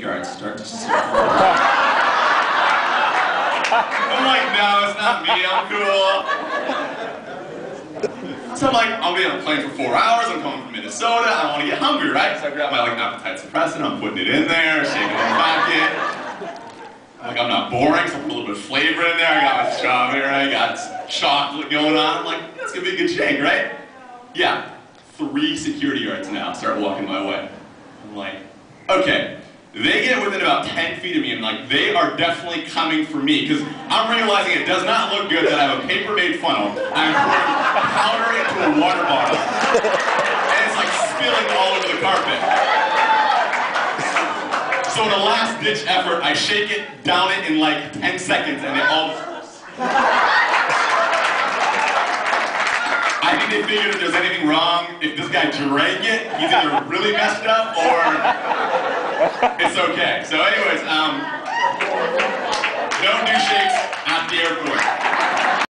guards start to I'm like, no, it's not me, I'm cool. So I'm like, I'll be on a plane for 4 hours, I'm coming from Minnesota, I don't want to get hungry, right? So I grab my appetite suppressant, I'm putting it in there, shaking it in the pocket. I'm like, I'm not boring, so I put a little bit of flavor in there, I got my strawberry, I got chocolate going on, I'm like, that's gonna be a good shake, right? Yeah, 3 security guards now start walking my way. I'm like, okay. They get within about 10 feet of me and like, they are definitely coming for me because I'm realizing it does not look good that I have a paper-made funnel. I'm pouring powder into a water bottle and it's like spilling all over the carpet. So in a last-ditch effort, I shake it, down it in like 10 seconds and they all... I think they figured if there's anything wrong, if this guy drank it, he's either really messed up or it's okay. So anyways,